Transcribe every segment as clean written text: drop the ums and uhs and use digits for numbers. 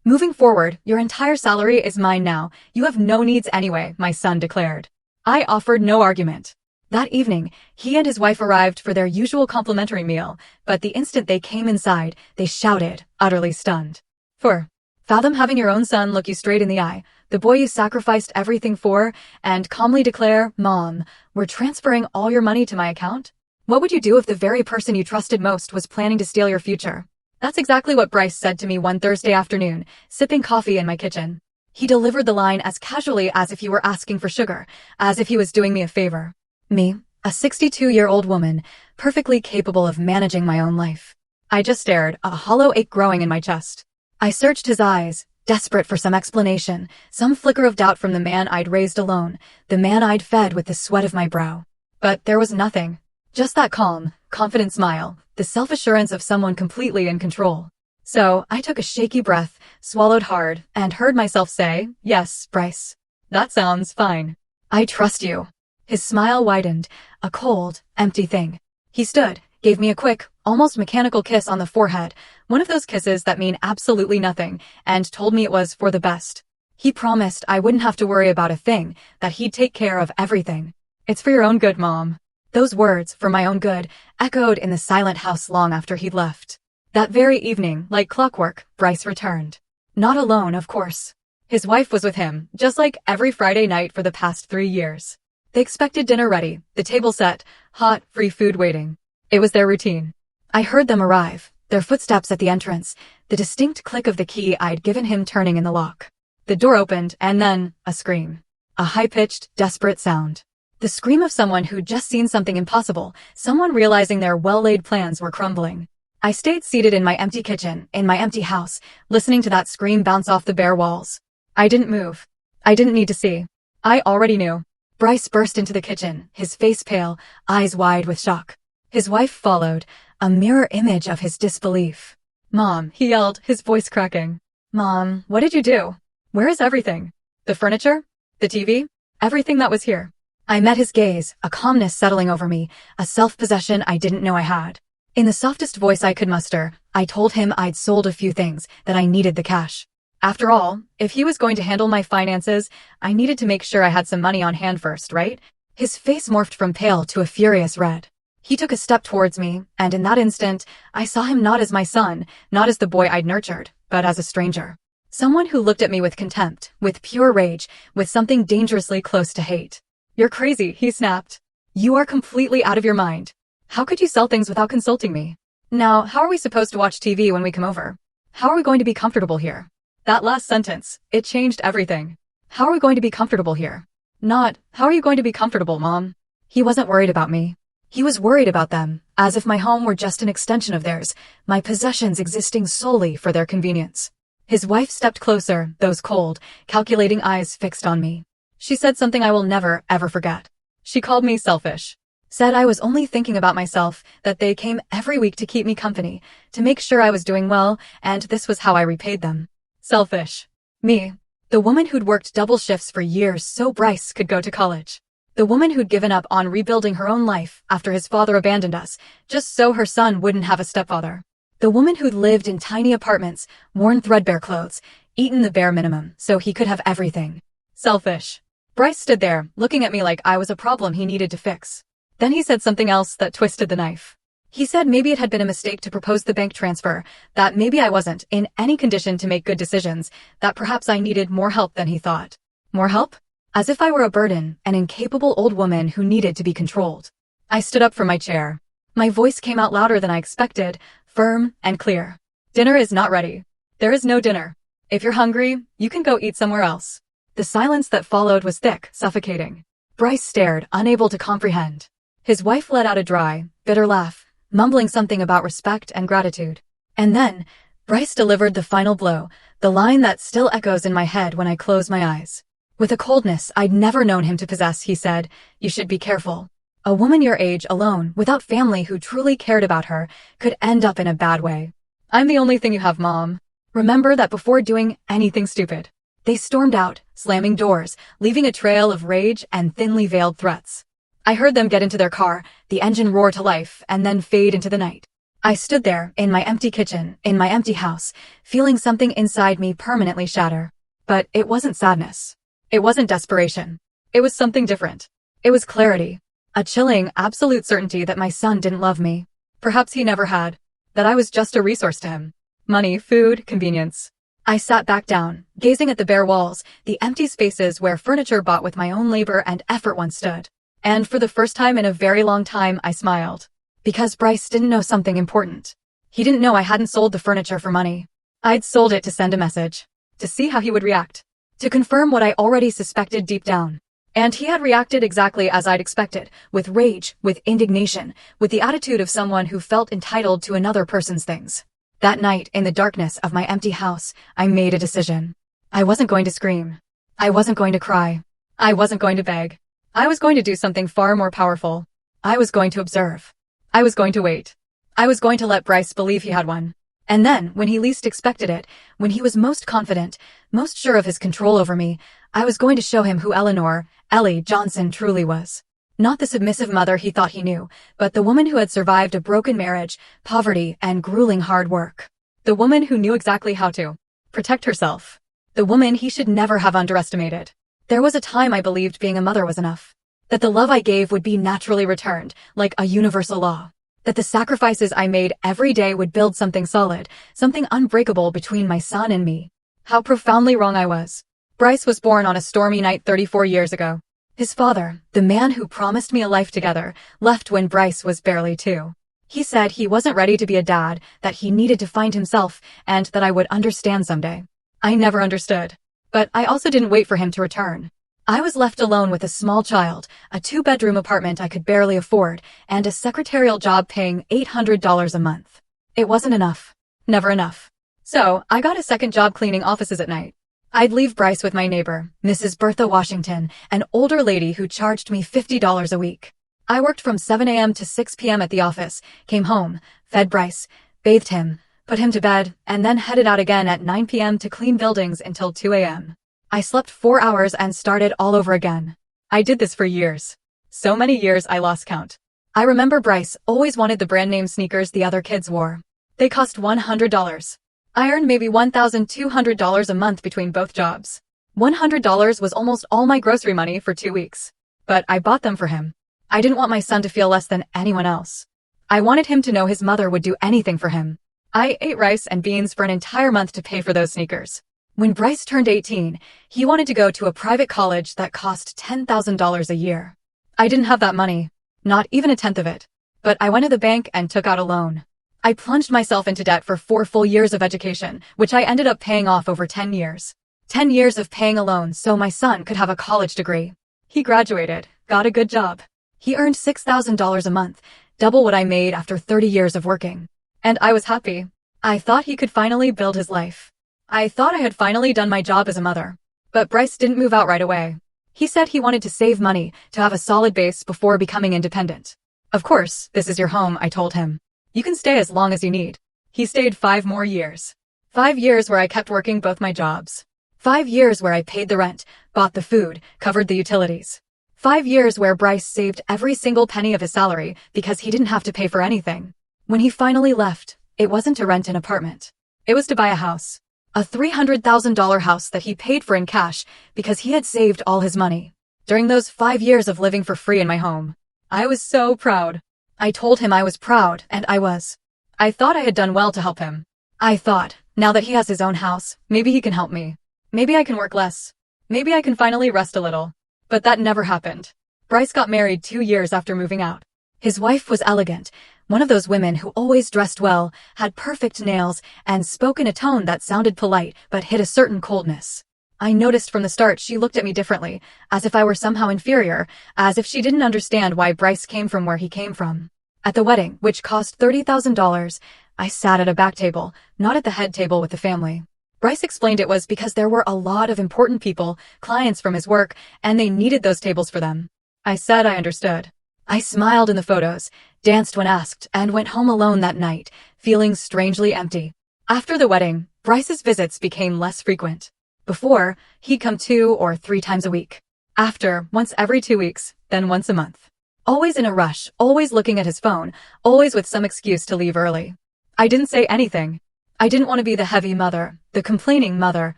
Moving forward, your entire salary is mine now. You have no needs anyway, my son declared. I offered no argument. That evening, he and his wife arrived for their usual complimentary meal, but the instant they came inside, they shouted, utterly stunned. Fathom having your own son look you straight in the eye, the boy you sacrificed everything for, and calmly declare, "Mom, we're transferring all your money to my account?" What would you do if the very person you trusted most was planning to steal your future? That's exactly what Bryce said to me one Thursday afternoon, sipping coffee in my kitchen. He delivered the line as casually as if he were asking for sugar, as if he was doing me a favor. Me, a 62-year-old woman, perfectly capable of managing my own life. I just stared, a hollow ache growing in my chest. I searched his eyes, desperate for some explanation, some flicker of doubt from the man I'd raised alone, the man I'd fed with the sweat of my brow. But there was nothing. Just that calm, confident smile, the self-assurance of someone completely in control. So I took a shaky breath, swallowed hard, and heard myself say, "Yes, Bryce. That sounds fine. I trust you." His smile widened, a cold, empty thing. He stood, gave me a quick, almost mechanical kiss on the forehead, one of those kisses that mean absolutely nothing, and told me it was for the best. He promised I wouldn't have to worry about a thing, that he'd take care of everything. "It's for your own good, Mom." Those words, for my own good, echoed in the silent house long after he'd left. That very evening, like clockwork, Bryce returned. Not alone, of course. His wife was with him, just like every Friday night for the past 3 years. They expected dinner ready, the table set, hot, free food waiting. It was their routine. I heard them arrive, their footsteps at the entrance, the distinct click of the key I'd given him turning in the lock. The door opened, and then, a scream. A high-pitched, desperate sound. The scream of someone who'd just seen something impossible, someone realizing their well-laid plans were crumbling. I stayed seated in my empty kitchen, in my empty house, listening to that scream bounce off the bare walls. I didn't move. I didn't need to see. I already knew. Bryce burst into the kitchen, his face pale, eyes wide with shock. His wife followed, a mirror image of his disbelief. "Mom," he yelled, his voice cracking. "Mom, what did you do? Where is everything? The furniture? The TV? Everything that was here?" I met his gaze, a calmness settling over me, a self-possession I didn't know I had. In the softest voice I could muster, I told him I'd sold a few things, that I needed the cash. After all, if he was going to handle my finances, I needed to make sure I had some money on hand first, right? His face morphed from pale to a furious red. He took a step towards me, and in that instant, I saw him not as my son, not as the boy I'd nurtured, but as a stranger. Someone who looked at me with contempt, with pure rage, with something dangerously close to hate. "You're crazy," he snapped. "You are completely out of your mind. How could you sell things without consulting me? Now, how are we supposed to watch TV when we come over? How are we going to be comfortable here?" That last sentence, it changed everything. How are we going to be comfortable here? Not, how are you going to be comfortable, Mom? He wasn't worried about me. He was worried about them, as if my home were just an extension of theirs, my possessions existing solely for their convenience. His wife stepped closer, those cold, calculating eyes fixed on me. She said something I will never, ever forget. She called me selfish. Said I was only thinking about myself, that they came every week to keep me company, to make sure I was doing well, and this was how I repaid them. Selfish. Me. The woman who'd worked double shifts for years so Bryce could go to college. The woman who'd given up on rebuilding her own life after his father abandoned us, just so her son wouldn't have a stepfather. The woman who'd lived in tiny apartments, worn threadbare clothes, eaten the bare minimum so he could have everything. Selfish. Bryce stood there, looking at me like I was a problem he needed to fix. Then he said something else that twisted the knife. He said maybe it had been a mistake to propose the bank transfer, that maybe I wasn't in any condition to make good decisions, that perhaps I needed more help than he thought. More help? As if I were a burden, an incapable old woman who needed to be controlled. I stood up from my chair. My voice came out louder than I expected, firm and clear. "Dinner is not ready. There is no dinner. If you're hungry, you can go eat somewhere else." The silence that followed was thick, suffocating. Bryce stared, unable to comprehend. His wife let out a dry, bitter laugh, mumbling something about respect and gratitude. And then, Bryce delivered the final blow, the line that still echoes in my head when I close my eyes. With a coldness I'd never known him to possess, he said, "You should be careful. A woman your age, alone, without family who truly cared about her, could end up in a bad way. I'm the only thing you have, Mom. Remember that before doing anything stupid." They stormed out, slamming doors, leaving a trail of rage and thinly veiled threats. I heard them get into their car, the engine roar to life, and then fade into the night. I stood there, in my empty kitchen, in my empty house, feeling something inside me permanently shatter. But it wasn't sadness. It wasn't desperation. It was something different. It was clarity. A chilling, absolute certainty that my son didn't love me. Perhaps he never had. That I was just a resource to him. Money, food, convenience. I sat back down, gazing at the bare walls, the empty spaces where furniture bought with my own labor and effort once stood. And for the first time in a very long time, I smiled. Because Bryce didn't know something important. He didn't know I hadn't sold the furniture for money. I'd sold it to send a message. To see how he would react. To confirm what I already suspected deep down. And he had reacted exactly as I'd expected, with rage, with indignation, with the attitude of someone who felt entitled to another person's things. That night, in the darkness of my empty house, I made a decision. I wasn't going to scream. I wasn't going to cry. I wasn't going to beg. I was going to do something far more powerful. I was going to observe. I was going to wait. I was going to let Bryce believe he had won. And then, when he least expected it, when he was most confident, most sure of his control over me, I was going to show him who Ellie Johnson truly was. Not the submissive mother he thought he knew, but the woman who had survived a broken marriage, poverty, and grueling hard work. The woman who knew exactly how to protect herself. The woman he should never have underestimated. There was a time I believed being a mother was enough. That the love I gave would be naturally returned, like a universal law. That the sacrifices I made every day would build something solid, something unbreakable between my son and me. How profoundly wrong I was. Bryce was born on a stormy night 34 years ago. His father, the man who promised me a life together, left when Bryce was barely 2. He said he wasn't ready to be a dad, that he needed to find himself, and that I would understand someday. I never understood. But I also didn't wait for him to return. I was left alone with a small child, a 2-bedroom apartment I could barely afford, and a secretarial job paying $800 a month. It wasn't enough. Never enough. So, I got a second job cleaning offices at night. I'd leave Bryce with my neighbor, Mrs. Bertha Washington, an older lady who charged me $50 a week. I worked from 7 a.m. to 6 p.m. at the office, came home, fed Bryce, bathed him, put him to bed, and then headed out again at 9 p.m. to clean buildings until 2 a.m. I slept 4 hours and started all over again. I did this for years. So many years I lost count. I remember Bryce always wanted the brand name sneakers the other kids wore. They cost $100. I earned maybe $1,200 a month between both jobs. $100 was almost all my grocery money for 2 weeks. But I bought them for him. I didn't want my son to feel less than anyone else. I wanted him to know his mother would do anything for him. I ate rice and beans for an entire month to pay for those sneakers. When Bryce turned 18, he wanted to go to a private college that cost $10,000 a year. I didn't have that money. Not even a tenth of it. But I went to the bank and took out a loan. I plunged myself into debt for 4 full years of education, which I ended up paying off over 10 years. 10 years of paying a loan so my son could have a college degree. He graduated, got a good job. He earned $6,000 a month, double what I made after 30 years of working. And I was happy. I thought he could finally build his life. I thought I had finally done my job as a mother. But Bryce didn't move out right away. He said he wanted to save money, to have a solid base before becoming independent. Of course, this is your home, I told him. You can stay as long as you need. He stayed 5 more years. 5 years where I kept working both my jobs. 5 years where I paid the rent, bought the food, covered the utilities. 5 years where Bryce saved every single penny of his salary because he didn't have to pay for anything. When he finally left, it wasn't to rent an apartment. It was to buy a house. A $300,000 house that he paid for in cash because he had saved all his money. During those 5 years of living for free in my home, I was so proud. I told him I was proud, and I was. I thought I had done well to help him. I thought, now that he has his own house, maybe he can help me. Maybe I can work less. Maybe I can finally rest a little. But that never happened. Bryce got married 2 years after moving out. His wife was elegant, one of those women who always dressed well, had perfect nails, and spoke in a tone that sounded polite but hid a certain coldness. I noticed from the start she looked at me differently, as if I were somehow inferior, as if she didn't understand why Bryce came from where he came from. At the wedding, which cost $30,000, I sat at a back table, not at the head table with the family. Bryce explained it was because there were a lot of important people, clients from his work, and they needed those tables for them. I said I understood. I smiled in the photos, danced when asked, and went home alone that night, feeling strangely empty. After the wedding, Bryce's visits became less frequent. Before, he'd come 2 or 3 times a week. After, once every 2 weeks, then once a month. Always in a rush, always looking at his phone, always with some excuse to leave early. I didn't say anything. I didn't want to be the heavy mother, the complaining mother,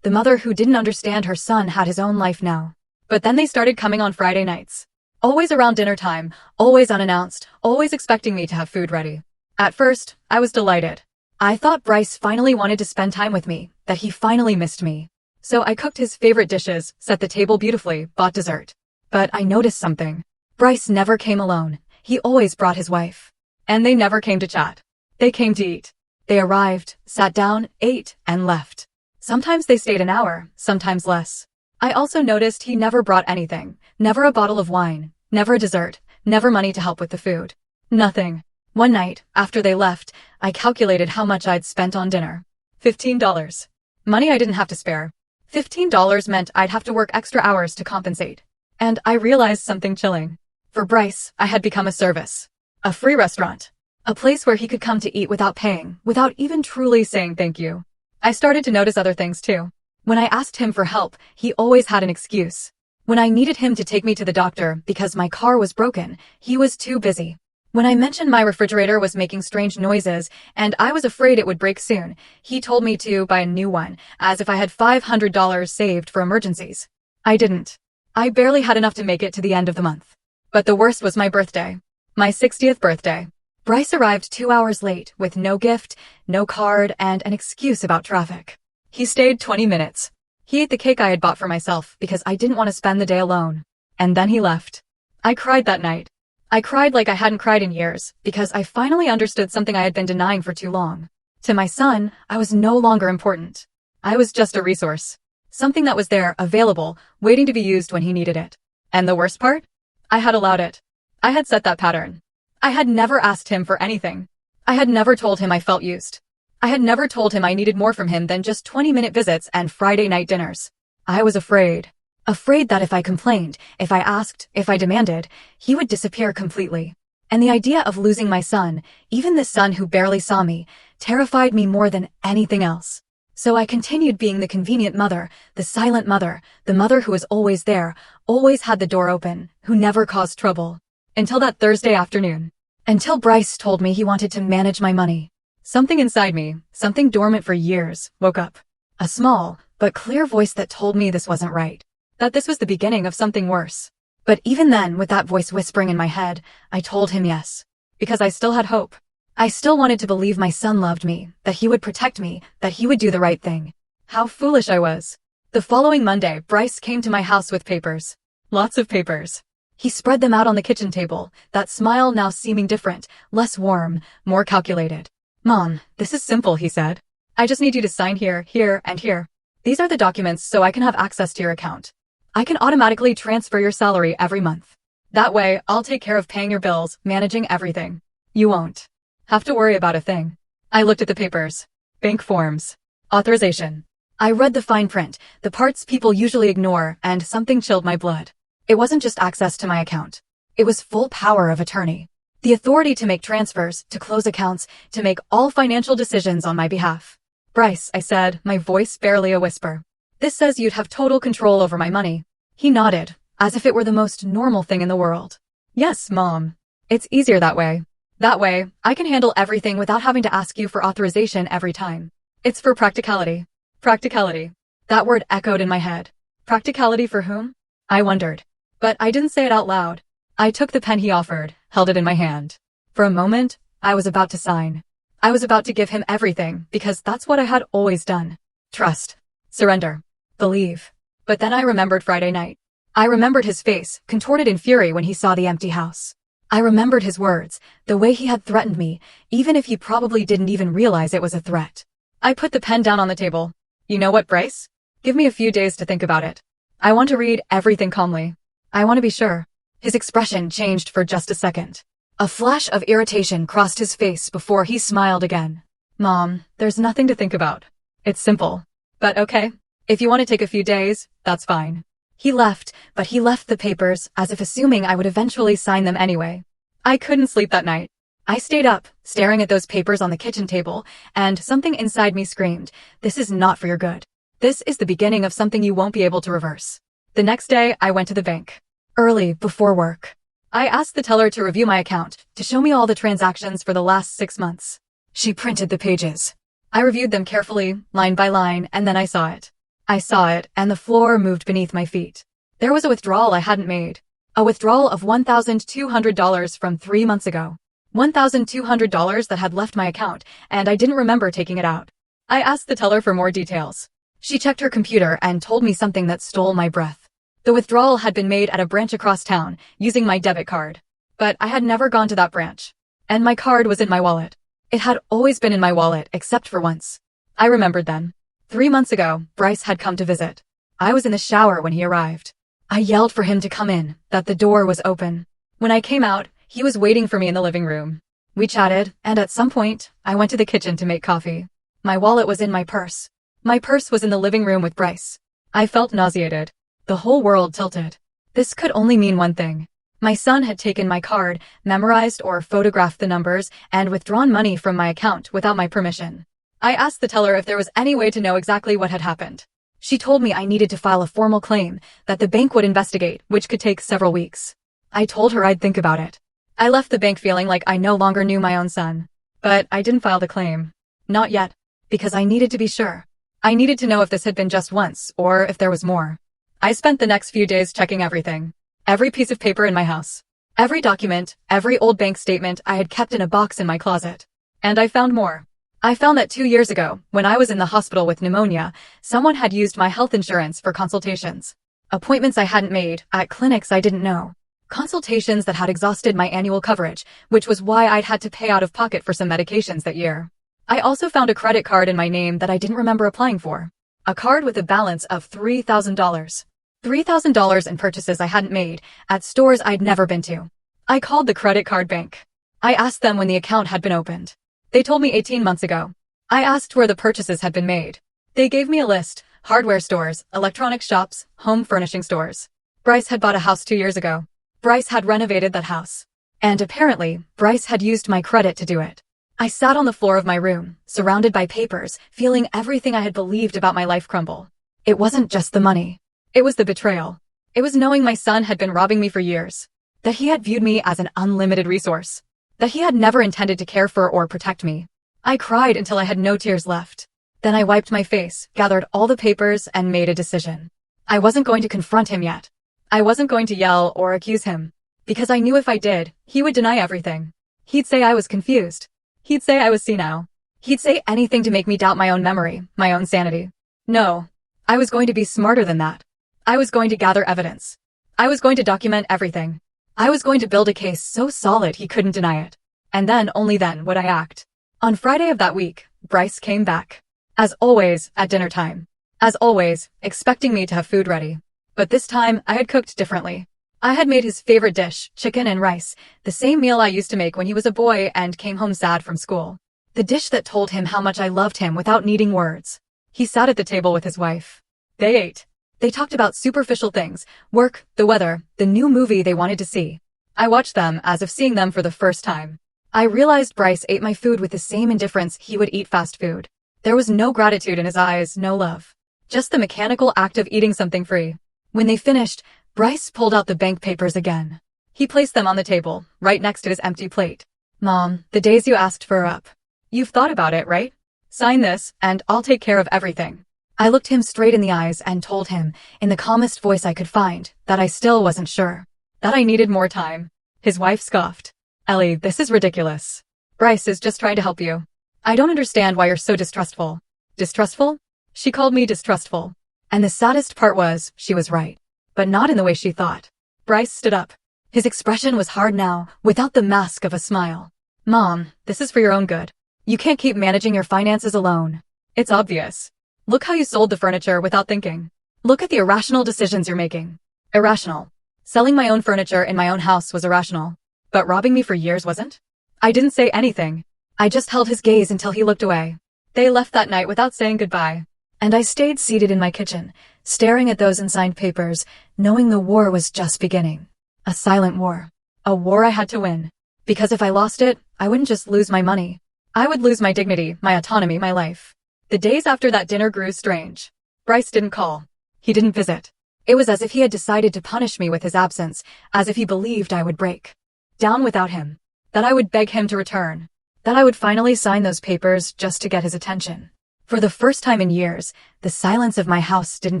the mother who didn't understand her son had his own life now. But then they started coming on Friday nights. Always around dinner time, always unannounced, always expecting me to have food ready. At first, I was delighted. I thought Bryce finally wanted to spend time with me, that he finally missed me. So I cooked his favorite dishes, set the table beautifully, bought dessert. But I noticed something. Bryce never came alone. He always brought his wife. And they never came to chat. They came to eat. They arrived, sat down, ate, and left. Sometimes they stayed an hour, sometimes less. I also noticed he never brought anything, never a bottle of wine, never a dessert, never money to help with the food. Nothing. One night, after they left, I calculated how much I'd spent on dinner. $15. Money I didn't have to spare. $15 meant I'd have to work extra hours to compensate. And I realized something chilling. For Bryce, I had become a service. A free restaurant. A place where he could come to eat without paying, without even truly saying thank you. I started to notice other things too. When I asked him for help, he always had an excuse. When I needed him to take me to the doctor because my car was broken, he was too busy. When I mentioned my refrigerator was making strange noises and I was afraid it would break soon, he told me to buy a new one, as if I had $500 saved for emergencies. I didn't. I barely had enough to make it to the end of the month. But the worst was my birthday. My 60th birthday. Bryce arrived 2 hours late with no gift, no card, and an excuse about traffic. He stayed 20 minutes. He ate the cake I had bought for myself because I didn't want to spend the day alone. And then he left. I cried that night. I cried like I hadn't cried in years because I finally understood something I had been denying for too long. To my son, I was no longer important. I was just a resource. Something that was there, available, waiting to be used when he needed it. And the worst part? I had allowed it. I had set that pattern. I had never asked him for anything. I had never told him I felt used. I had never told him I needed more from him than just 20-minute visits and Friday night dinners. I was afraid. Afraid that if I complained, if I asked, if I demanded, he would disappear completely. And the idea of losing my son, even this son who barely saw me, terrified me more than anything else. So I continued being the convenient mother, the silent mother, the mother who was always there, always had the door open, who never caused trouble. Until that Thursday afternoon. Until Bryce told me he wanted to manage my money. Something inside me, something dormant for years, woke up. A small, but clear voice that told me this wasn't right. That this was the beginning of something worse. But even then, with that voice whispering in my head, I told him yes. Because I still had hope. I still wanted to believe my son loved me, that he would protect me, that he would do the right thing. How foolish I was. The following Monday, Bryce came to my house with papers. Lots of papers. He spread them out on the kitchen table, that smile now seeming different, less warm, more calculated. Mom, this is simple, he said. I just need you to sign here, here, and here. These are the documents so I can have access to your account. I can automatically transfer your salary every month. That way, I'll take care of paying your bills, managing everything. You won't have to worry about a thing. I looked at the papers. Bank forms. Authorization. I read the fine print, the parts people usually ignore, and something chilled my blood. It wasn't just access to my account. It was full power of attorney. The authority to make transfers, to close accounts, to make all financial decisions on my behalf. Bryce, I said, my voice barely a whisper. This says you'd have total control over my money. He nodded, as if it were the most normal thing in the world. Yes, Mom. It's easier that way. That way, I can handle everything without having to ask you for authorization every time. It's for practicality. Practicality. That word echoed in my head. Practicality for whom? I wondered. But I didn't say it out loud. I took the pen he offered, held it in my hand. For a moment, I was about to sign. I was about to give him everything, because that's what I had always done. Trust. Surrender. Believe. But then I remembered Friday night. I remembered his face, contorted in fury when he saw the empty house. I remembered his words, the way he had threatened me, even if he probably didn't even realize it was a threat. I put the pen down on the table. You know what, Bryce? Give me a few days to think about it. I want to read everything calmly. I want to be sure. His expression changed for just a second. A flash of irritation crossed his face before he smiled again. Mom, there's nothing to think about. It's simple. But okay. If you want to take a few days, that's fine. He left, but he left the papers as if assuming I would eventually sign them anyway. I couldn't sleep that night. I stayed up, staring at those papers on the kitchen table, and something inside me screamed, this is not for your good. This is the beginning of something you won't be able to reverse. The next day, I went to the bank. Early, before work. I asked the teller to review my account, to show me all the transactions for the last 6 months. She printed the pages. I reviewed them carefully, line by line, and then I saw it. I saw it, and the floor moved beneath my feet. There was a withdrawal I hadn't made. A withdrawal of $1,200 from 3 months ago. $1,200 that had left my account, and I didn't remember taking it out. I asked the teller for more details. She checked her computer and told me something that stole my breath. The withdrawal had been made at a branch across town, using my debit card. But I had never gone to that branch. And my card was in my wallet. It had always been in my wallet, except for once. I remembered then. 3 months ago, Bryce had come to visit. I was in the shower when he arrived. I yelled for him to come in, that the door was open. When I came out, he was waiting for me in the living room. We chatted, and at some point, I went to the kitchen to make coffee. My wallet was in my purse. My purse was in the living room with Bryce. I felt nauseated. The whole world tilted. This could only mean one thing. My son had taken my card, memorized or photographed the numbers, and withdrawn money from my account without my permission. I asked the teller if there was any way to know exactly what had happened. She told me I needed to file a formal claim, that the bank would investigate, which could take several weeks. I told her I'd think about it. I left the bank feeling like I no longer knew my own son. But I didn't file the claim. Not yet. Because I needed to be sure. I needed to know if this had been just once, or if there was more. I spent the next few days checking everything. Every piece of paper in my house. Every document, every old bank statement I had kept in a box in my closet. And I found more. I found that 2 years ago, when I was in the hospital with pneumonia, someone had used my health insurance for consultations. Appointments I hadn't made, at clinics I didn't know. Consultations that had exhausted my annual coverage, which was why I'd had to pay out of pocket for some medications that year. I also found a credit card in my name that I didn't remember applying for. A card with a balance of $3,000. $3,000 in purchases I hadn't made, at stores I'd never been to. I called the credit card bank. I asked them when the account had been opened. They told me 18 months ago. I asked where the purchases had been made. They gave me a list: hardware stores, electronics shops, home furnishing stores. Bryce had bought a house 2 years ago. Bryce had renovated that house. And apparently, Bryce had used my credit to do it. I sat on the floor of my room, surrounded by papers, feeling everything I had believed about my life crumble. It wasn't just the money. It was the betrayal. It was knowing my son had been robbing me for years. That he had viewed me as an unlimited resource. That he had never intended to care for or protect me. I cried until I had no tears left. Then I wiped my face, gathered all the papers, and made a decision. I wasn't going to confront him yet. I wasn't going to yell or accuse him. Because I knew if I did, he would deny everything. He'd say I was confused. He'd say I was senile. He'd say anything to make me doubt my own memory, my own sanity. No. I was going to be smarter than that. I was going to gather evidence. I was going to document everything. I was going to build a case so solid he couldn't deny it. And then, only then, would I act. On Friday of that week, Bryce came back. As always, at dinner time. As always, expecting me to have food ready. But this time, I had cooked differently. I had made his favorite dish, chicken and rice, the same meal I used to make when he was a boy and came home sad from school. The dish that told him how much I loved him without needing words. He sat at the table with his wife. They ate. They talked about superficial things, work, the weather, the new movie they wanted to see. I watched them as if seeing them for the first time. I realized Bryce ate my food with the same indifference he would eat fast food. There was no gratitude in his eyes, no love. Just the mechanical act of eating something free. When they finished, Bryce pulled out the bank papers again. He placed them on the table, right next to his empty plate. Mom, the days you asked for are up. You've thought about it, right? Sign this, and I'll take care of everything. I looked him straight in the eyes and told him, in the calmest voice I could find, that I still wasn't sure. That I needed more time. His wife scoffed. Ellie, this is ridiculous. Bryce is just trying to help you. I don't understand why you're so distrustful. Distrustful? She called me distrustful. And the saddest part was, she was right. But not in the way she thought. Bryce stood up. His expression was hard now, without the mask of a smile. Mom, this is for your own good. You can't keep managing your finances alone. It's obvious. Look how you sold the furniture without thinking. Look at the irrational decisions you're making. Irrational. Selling my own furniture in my own house was irrational. But robbing me for years wasn't? I didn't say anything. I just held his gaze until he looked away. They left that night without saying goodbye. And I stayed seated in my kitchen, staring at those unsigned papers, knowing the war was just beginning. A silent war. A war I had to win. Because if I lost it, I wouldn't just lose my money. I would lose my dignity, my autonomy, my life. The days after that dinner grew strange. Bryce didn't call. He didn't visit. It was as if he had decided to punish me with his absence, as if he believed I would break down without him, that I would beg him to return, that I would finally sign those papers just to get his attention. For the first time in years, the silence of my house didn't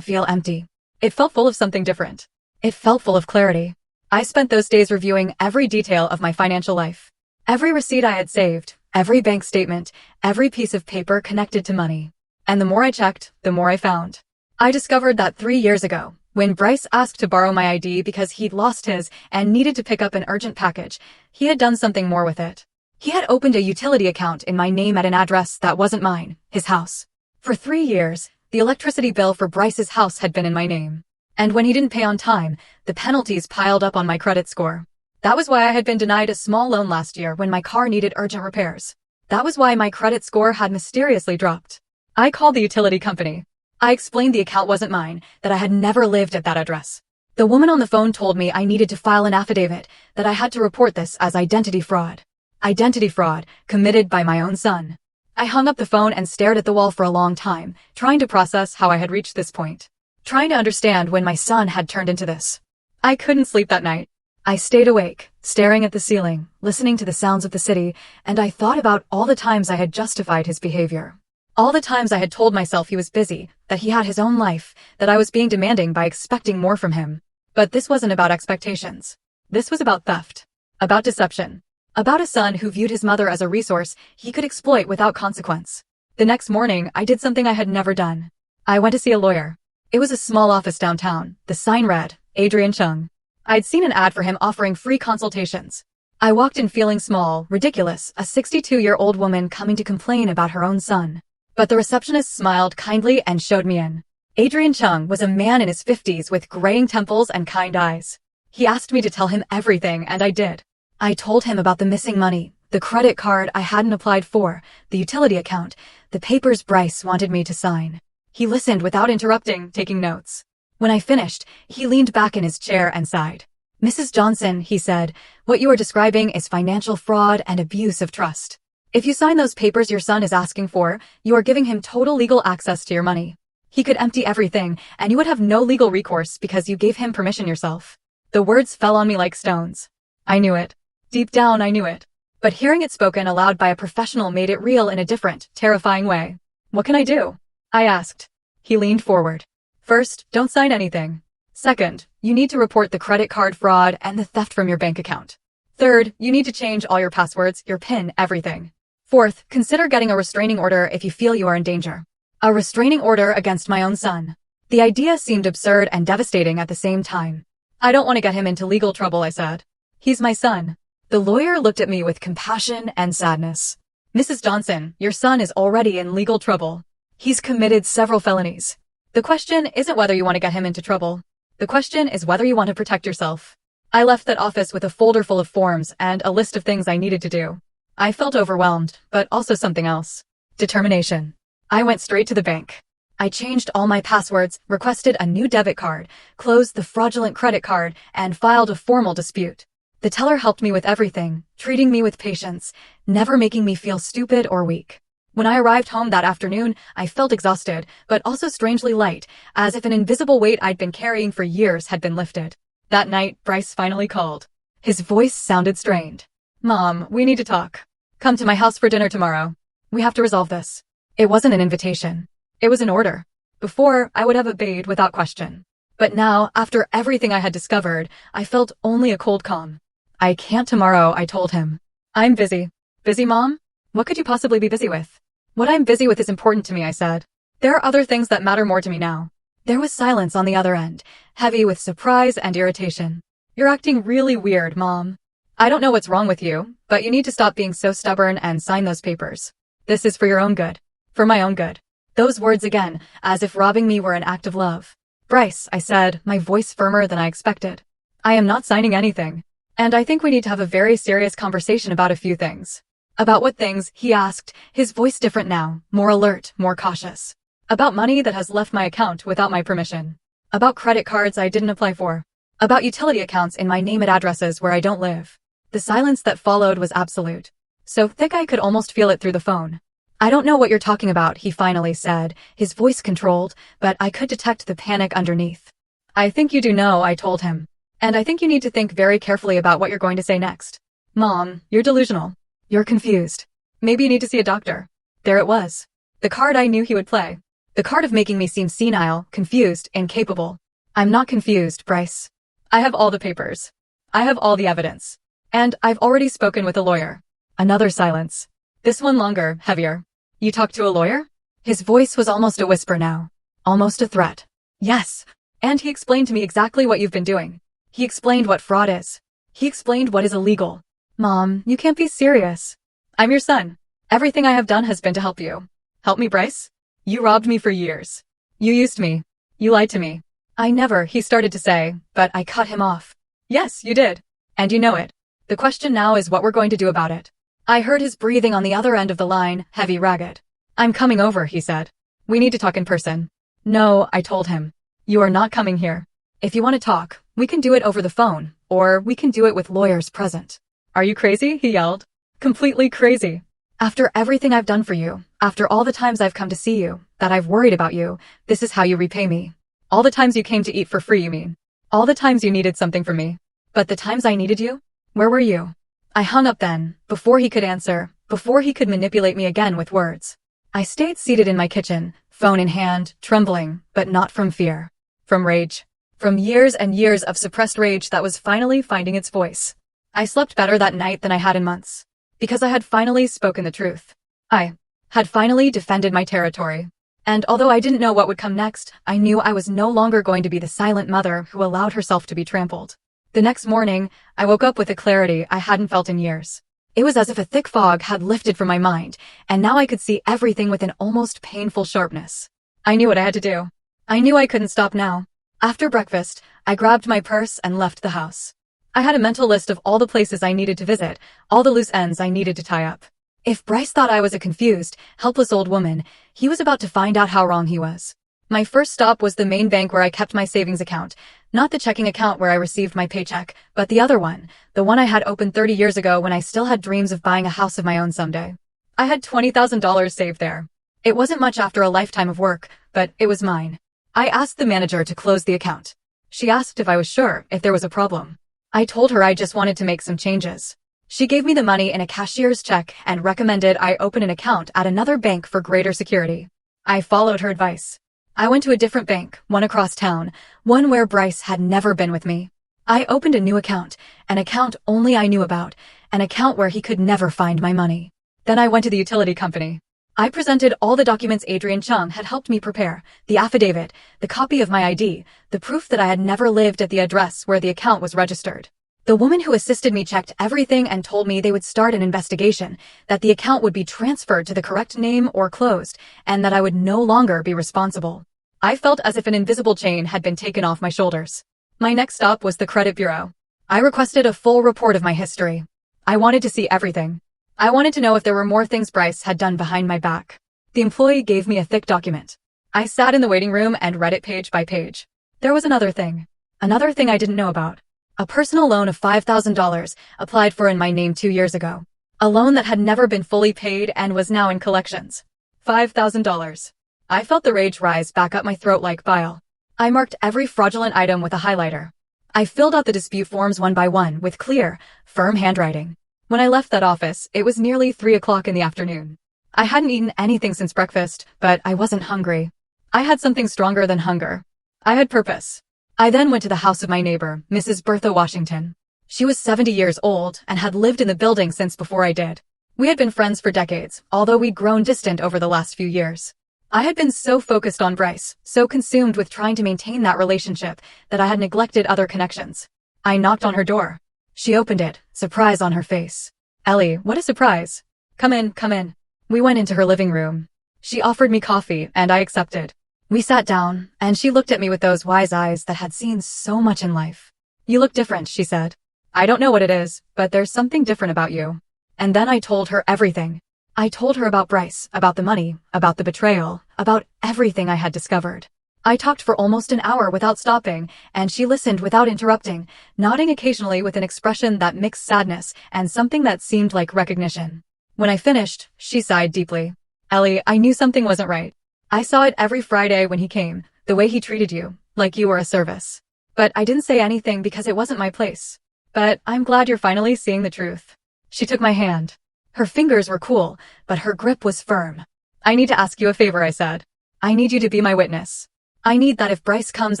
feel empty. It felt full of something different. It felt full of clarity. I spent those days reviewing every detail of my financial life. Every receipt I had saved, every bank statement, every piece of paper connected to money. And the more I checked, the more I found. I discovered that 3 years ago, when Bryce asked to borrow my ID because he'd lost his and needed to pick up an urgent package, he had done something more with it. He had opened a utility account in my name at an address that wasn't mine, his house. For 3 years, the electricity bill for Bryce's house had been in my name. And when he didn't pay on time, the penalties piled up on my credit score. That was why I had been denied a small loan last year when my car needed urgent repairs. That was why my credit score had mysteriously dropped. I called the utility company. I explained the account wasn't mine, that I had never lived at that address. The woman on the phone told me I needed to file an affidavit, that I had to report this as identity fraud. Identity fraud, committed by my own son. I hung up the phone and stared at the wall for a long time, trying to process how I had reached this point. Trying to understand when my son had turned into this. I couldn't sleep that night. I stayed awake, staring at the ceiling, listening to the sounds of the city, and I thought about all the times I had justified his behavior. All the times I had told myself he was busy, that he had his own life, that I was being demanding by expecting more from him. But this wasn't about expectations. This was about theft. About deception. About a son who viewed his mother as a resource he could exploit without consequence. The next morning, I did something I had never done. I went to see a lawyer. It was a small office downtown. The sign read, Adrian Chung. I'd seen an ad for him offering free consultations. I walked in feeling small, ridiculous, a 62-year-old woman coming to complain about her own son. But the receptionist smiled kindly and showed me in. Adrian Chung was a man in his 50s with graying temples and kind eyes. He asked me to tell him everything, and I did. I told him about the missing money, the credit card I hadn't applied for, the utility account, the papers Bryce wanted me to sign. He listened without interrupting, taking notes. When I finished, he leaned back in his chair and sighed. Mrs. Johnson, he said, what you are describing is financial fraud and abuse of trust. If you sign those papers your son is asking for, you are giving him total legal access to your money. He could empty everything, and you would have no legal recourse because you gave him permission yourself. The words fell on me like stones. I knew it. Deep down, I knew it. But hearing it spoken aloud by a professional made it real in a different, terrifying way. What can I do? I asked. He leaned forward. First, don't sign anything. Second, you need to report the credit card fraud and the theft from your bank account. Third, you need to change all your passwords, your PIN, everything. Fourth, consider getting a restraining order if you feel you are in danger. A restraining order against my own son. The idea seemed absurd and devastating at the same time. I don't want to get him into legal trouble, I said. He's my son. The lawyer looked at me with compassion and sadness. Mrs. Johnson, your son is already in legal trouble. He's committed several felonies. The question isn't whether you want to get him into trouble. The question is whether you want to protect yourself. I left that office with a folder full of forms and a list of things I needed to do. I felt overwhelmed, but also something else. Determination. I went straight to the bank. I changed all my passwords, requested a new debit card, closed the fraudulent credit card, and filed a formal dispute. The teller helped me with everything, treating me with patience, never making me feel stupid or weak. When I arrived home that afternoon, I felt exhausted, but also strangely light, as if an invisible weight I'd been carrying for years had been lifted. That night, Bryce finally called. His voice sounded strained. Mom, we need to talk. Come to my house for dinner tomorrow. We have to resolve this. It wasn't an invitation. It was an order. Before, I would have obeyed without question. But now, after everything I had discovered, I felt only a cold calm. I can't tomorrow, I told him. I'm busy. Busy, Mom? What could you possibly be busy with? What I'm busy with is important to me, I said. There are other things that matter more to me now. There was silence on the other end, heavy with surprise and irritation. You're acting really weird, Mom. I don't know what's wrong with you, but you need to stop being so stubborn and sign those papers. This is for your own good. For my own good. Those words again, as if robbing me were an act of love. Bryce, I said, my voice firmer than I expected. I am not signing anything. And I think we need to have a very serious conversation about a few things. About what things, he asked, his voice different now, more alert, more cautious. About money that has left my account without my permission. About credit cards I didn't apply for. About utility accounts in my name at addresses where I don't live. The silence that followed was absolute. So thick I could almost feel it through the phone. I don't know what you're talking about, he finally said, his voice controlled, but I could detect the panic underneath. I think you do know, I told him. And I think you need to think very carefully about what you're going to say next. Mom, you're delusional. You're confused. Maybe you need to see a doctor. There it was. The card I knew he would play. The card of making me seem senile, confused, incapable. I'm not confused, Bryce. I have all the papers. I have all the evidence. And I've already spoken with a lawyer. Another silence. This one longer, heavier. You talked to a lawyer? His voice was almost a whisper now. Almost a threat. Yes. And he explained to me exactly what you've been doing. He explained what fraud is. He explained what is illegal. Mom, you can't be serious. I'm your son. Everything I have done has been to help you. Help me, Bryce? You robbed me for years. You used me. You lied to me. I never, he started to say, but I cut him off. Yes, you did. And you know it. The question now is what we're going to do about it. I heard his breathing on the other end of the line, heavy, ragged. I'm coming over, he said. We need to talk in person. No, I told him. You are not coming here. If you want to talk, we can do it over the phone, or we can do it with lawyers present. Are you crazy? He yelled. Completely crazy. After everything I've done for you, after all the times I've come to see you, that I've worried about you, this is how you repay me. All the times you came to eat for free, you mean? All the times you needed something from me. But the times I needed you? Where were you? I hung up then, before he could answer, before he could manipulate me again with words. I stayed seated in my kitchen, phone in hand, trembling, but not from fear. From rage. From years and years of suppressed rage that was finally finding its voice. I slept better that night than I had in months. Because I had finally spoken the truth. I had finally defended my territory. And although I didn't know what would come next, I knew I was no longer going to be the silent mother who allowed herself to be trampled. The next morning, I woke up with a clarity I hadn't felt in years. It was as if a thick fog had lifted from my mind, and now I could see everything with an almost painful sharpness. I knew what I had to do. I knew I couldn't stop now. After breakfast, I grabbed my purse and left the house. I had a mental list of all the places I needed to visit, all the loose ends I needed to tie up. If Bryce thought I was a confused, helpless old woman, he was about to find out how wrong he was. My first stop was the main bank where I kept my savings account, not the checking account where I received my paycheck, but the other one, the one I had opened 30 years ago when I still had dreams of buying a house of my own someday. I had $20,000 saved there. It wasn't much after a lifetime of work, but it was mine. I asked the manager to close the account. She asked if I was sure if there was a problem. I told her I just wanted to make some changes. She gave me the money in a cashier's check and recommended I open an account at another bank for greater security. I followed her advice. I went to a different bank, one across town, one where Bryce had never been with me. I opened a new account, an account only I knew about, an account where he could never find my money. Then I went to the utility company. I presented all the documents Adrian Chung had helped me prepare, the affidavit, the copy of my ID, the proof that I had never lived at the address where the account was registered. The woman who assisted me checked everything and told me they would start an investigation, that the account would be transferred to the correct name or closed, and that I would no longer be responsible. I felt as if an invisible chain had been taken off my shoulders. My next stop was the credit bureau. I requested a full report of my history. I wanted to see everything. I wanted to know if there were more things Bryce had done behind my back. The employee gave me a thick document. I sat in the waiting room and read it page by page. There was another thing. Another thing I didn't know about. A personal loan of $5,000 applied for in my name 2 years ago. A loan that had never been fully paid and was now in collections. $5,000. I felt the rage rise back up my throat like bile. I marked every fraudulent item with a highlighter. I filled out the dispute forms one by one with clear, firm handwriting. When I left that office, it was nearly 3 o'clock in the afternoon. I hadn't eaten anything since breakfast, but I wasn't hungry. I had something stronger than hunger. I had purpose. I then went to the house of my neighbor, Mrs. Bertha Washington. She was 70 years old and had lived in the building since before I did. We had been friends for decades, although we'd grown distant over the last few years. I had been so focused on Bryce, so consumed with trying to maintain that relationship, that I had neglected other connections. I knocked on her door. She opened it, surprise on her face. Ellie, what a surprise. Come in, come in. We went into her living room. She offered me coffee, and I accepted. We sat down, and she looked at me with those wise eyes that had seen so much in life. You look different, she said. I don't know what it is, but there's something different about you. And then I told her everything. I told her about Bryce, about the money, about the betrayal, about everything I had discovered. I talked for almost an hour without stopping, and she listened without interrupting, nodding occasionally with an expression that mixed sadness and something that seemed like recognition. When I finished, she sighed deeply. Ellie, I knew something wasn't right. I saw it every Friday when he came, the way he treated you, like you were a service. But I didn't say anything because it wasn't my place. But I'm glad you're finally seeing the truth. She took my hand. Her fingers were cool, but her grip was firm. I need to ask you a favor, I said. I need you to be my witness. I need that if Bryce comes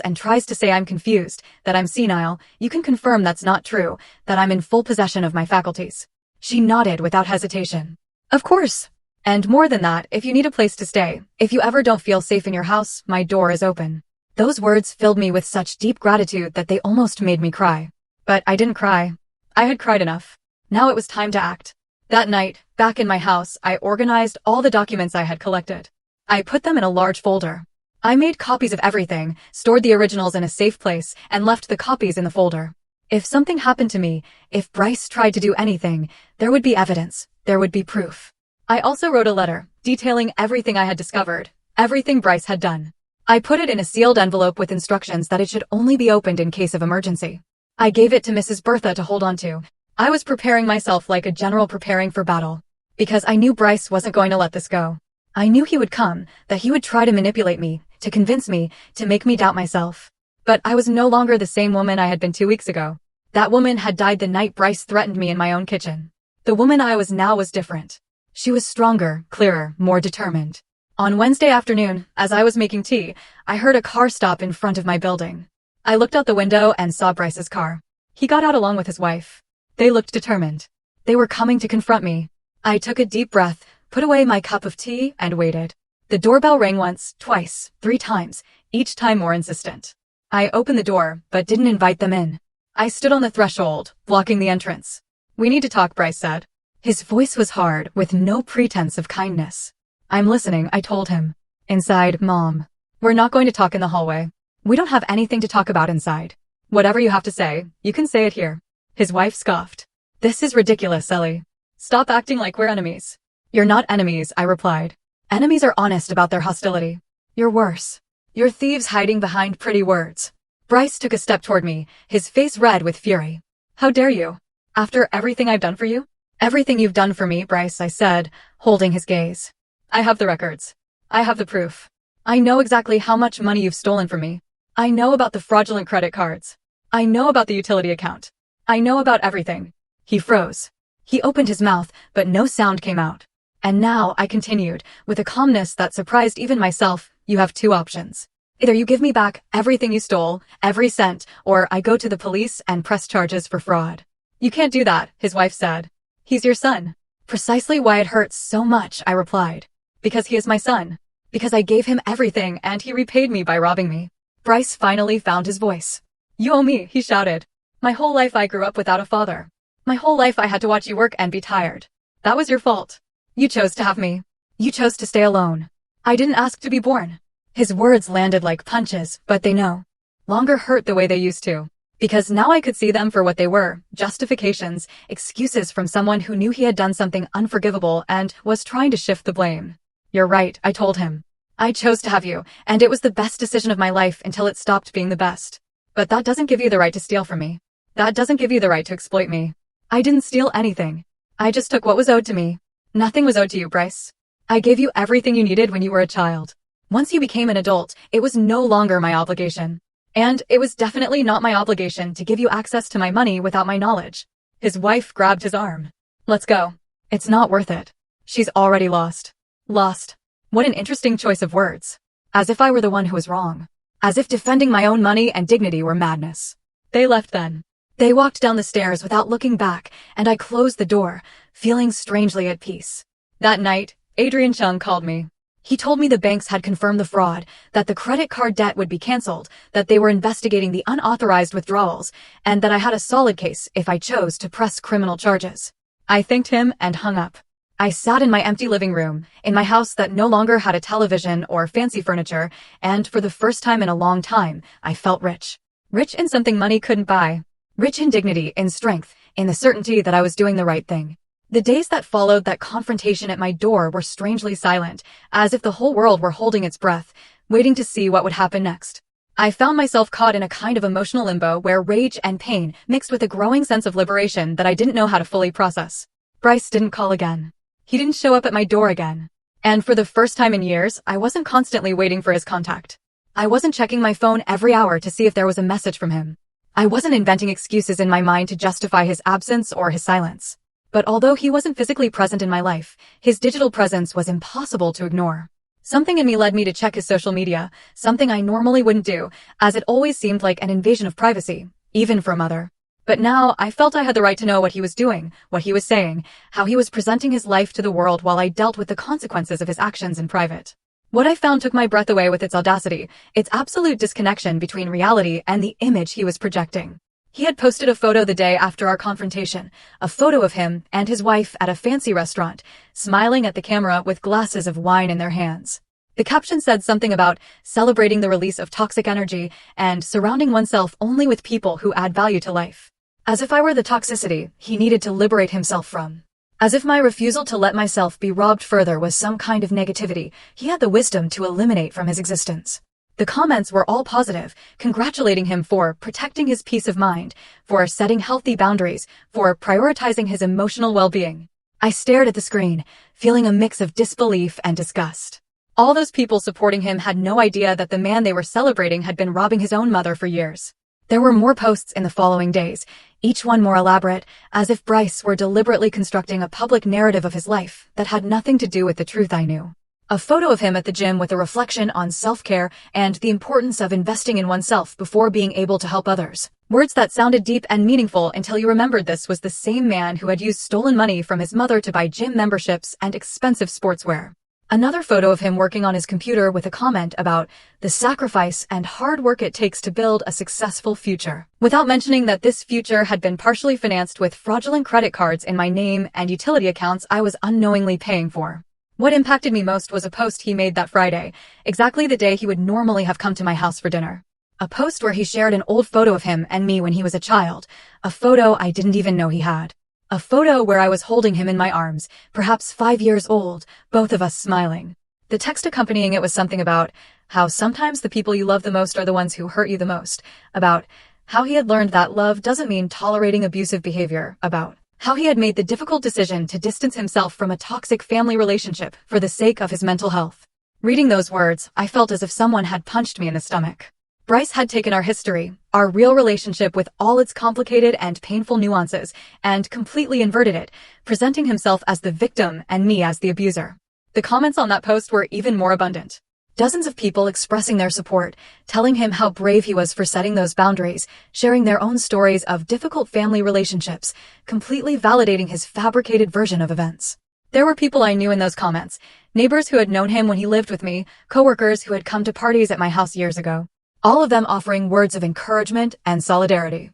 and tries to say I'm confused, that I'm senile, you can confirm that's not true, that I'm in full possession of my faculties. She nodded without hesitation. Of course. And more than that, if you need a place to stay, if you ever don't feel safe in your house, my door is open. Those words filled me with such deep gratitude that they almost made me cry. But I didn't cry. I had cried enough. Now it was time to act. That night, back in my house, I organized all the documents I had collected. I put them in a large folder. I made copies of everything, stored the originals in a safe place, and left the copies in the folder. If something happened to me, if Bryce tried to do anything, there would be evidence, there would be proof. I also wrote a letter, detailing everything I had discovered, everything Bryce had done. I put it in a sealed envelope with instructions that it should only be opened in case of emergency. I gave it to Mrs. Bertha to hold on to. I was preparing myself like a general preparing for battle, because I knew Bryce wasn't going to let this go. I knew he would come, that he would try to manipulate me, to convince me, to make me doubt myself. But I was no longer the same woman I had been 2 weeks ago. That woman had died the night Bryce threatened me in my own kitchen. The woman I was now was different. She was stronger, clearer, more determined. On Wednesday afternoon, as I was making tea, I heard a car stop in front of my building. I looked out the window and saw Bryce's car. He got out along with his wife. They looked determined. They were coming to confront me. I took a deep breath, put away my cup of tea, and waited. The doorbell rang once, twice, 3 times, each time more insistent. I opened the door, but didn't invite them in. I stood on the threshold, blocking the entrance. "We need to talk," Bryce said. His voice was hard, with no pretense of kindness. "I'm listening," I told him. "Inside, Mom. We're not going to talk in the hallway. We don't have anything to talk about inside. Whatever you have to say, you can say it here." His wife scoffed. "This is ridiculous, Ellie. Stop acting like we're enemies." "You're not enemies," I replied. "Enemies are honest about their hostility. You're worse. You're thieves hiding behind pretty words." Bryce took a step toward me, his face red with fury. "How dare you? After everything I've done for you?" "Everything you've done for me, Bryce," I said, holding his gaze. "I have the records. I have the proof. I know exactly how much money you've stolen from me. I know about the fraudulent credit cards. I know about the utility account. I know about everything." He froze. He opened his mouth, but no sound came out. "And now," I continued, with a calmness that surprised even myself, "you have 2 options. Either you give me back everything you stole, every cent, or I go to the police and press charges for fraud." "You can't do that," his wife said. "He's your son." "Precisely why it hurts so much," I replied. "Because he is my son. Because I gave him everything and he repaid me by robbing me." Bryce finally found his voice. "You owe me," he shouted. "My whole life I grew up without a father. My whole life I had to watch you work and be tired. That was your fault. You chose to have me. You chose to stay alone. I didn't ask to be born." His words landed like punches, but they no longer hurt the way they used to. Because now I could see them for what they were, justifications, excuses from someone who knew he had done something unforgivable and was trying to shift the blame. "You're right," I told him. "I chose to have you, and it was the best decision of my life until it stopped being the best. But that doesn't give you the right to steal from me. That doesn't give you the right to exploit me. I didn't steal anything. I just took what was owed to me. Nothing was owed to you, Bryce. I gave you everything you needed when you were a child. Once you became an adult, it was no longer my obligation. And it was definitely not my obligation to give you access to my money without my knowledge." His wife grabbed his arm. "Let's go. It's not worth it. She's already lost." Lost. What an interesting choice of words. As if I were the one who was wrong. As if defending my own money and dignity were madness. They left then. They walked down the stairs without looking back, and I closed the door, feeling strangely at peace. That night, Adrian Chung called me. He told me the banks had confirmed the fraud, that the credit card debt would be canceled, that they were investigating the unauthorized withdrawals, and that I had a solid case if I chose to press criminal charges. I thanked him and hung up. I sat in my empty living room, in my house that no longer had a television or fancy furniture, and for the first time in a long time, I felt rich. Rich in something money couldn't buy. Rich in dignity, in strength, in the certainty that I was doing the right thing. The days that followed that confrontation at my door were strangely silent, as if the whole world were holding its breath, waiting to see what would happen next. I found myself caught in a kind of emotional limbo where rage and pain mixed with a growing sense of liberation that I didn't know how to fully process. Bryce didn't call again. He didn't show up at my door again. And for the first time in years, I wasn't constantly waiting for his contact. I wasn't checking my phone every hour to see if there was a message from him. I wasn't inventing excuses in my mind to justify his absence or his silence. But although he wasn't physically present in my life, his digital presence was impossible to ignore. Something in me led me to check his social media, something I normally wouldn't do, as it always seemed like an invasion of privacy, even for a mother. But now, I felt I had the right to know what he was doing, what he was saying, how he was presenting his life to the world while I dealt with the consequences of his actions in private. What I found took my breath away with its audacity, its absolute disconnection between reality and the image he was projecting. He had posted a photo the day after our confrontation, a photo of him and his wife at a fancy restaurant, smiling at the camera with glasses of wine in their hands. The caption said something about celebrating the release of toxic energy and surrounding oneself only with people who add value to life. As if I were the toxicity he needed to liberate himself from. As if my refusal to let myself be robbed further was some kind of negativity he had the wisdom to eliminate from his existence. The comments were all positive, congratulating him for protecting his peace of mind, for setting healthy boundaries, for prioritizing his emotional well-being. I stared at the screen, feeling a mix of disbelief and disgust. All those people supporting him had no idea that the man they were celebrating had been robbing his own mother for years. There were more posts in the following days, each one more elaborate, as if Bryce were deliberately constructing a public narrative of his life that had nothing to do with the truth I knew. A photo of him at the gym with a reflection on self-care and the importance of investing in oneself before being able to help others. Words that sounded deep and meaningful until you remembered this was the same man who had used stolen money from his mother to buy gym memberships and expensive sportswear. Another photo of him working on his computer with a comment about the sacrifice and hard work it takes to build a successful future, without mentioning that this future had been partially financed with fraudulent credit cards in my name and utility accounts I was unknowingly paying for. What impacted me most was a post he made that Friday, exactly the day he would normally have come to my house for dinner. A post where he shared an old photo of him and me when he was a child, a photo I didn't even know he had. A photo where I was holding him in my arms, perhaps 5 years old, both of us smiling. The text accompanying it was something about how sometimes the people you love the most are the ones who hurt you the most, about how he had learned that love doesn't mean tolerating abusive behavior, about how he had made the difficult decision to distance himself from a toxic family relationship for the sake of his mental health. Reading those words, I felt as if someone had punched me in the stomach. Bryce had taken our history, our real relationship with all its complicated and painful nuances, and completely inverted it, presenting himself as the victim and me as the abuser. The comments on that post were even more abundant. Dozens of people expressing their support, telling him how brave he was for setting those boundaries, sharing their own stories of difficult family relationships, completely validating his fabricated version of events. There were people I knew in those comments, neighbors who had known him when he lived with me, coworkers who had come to parties at my house years ago. All of them offering words of encouragement and solidarity,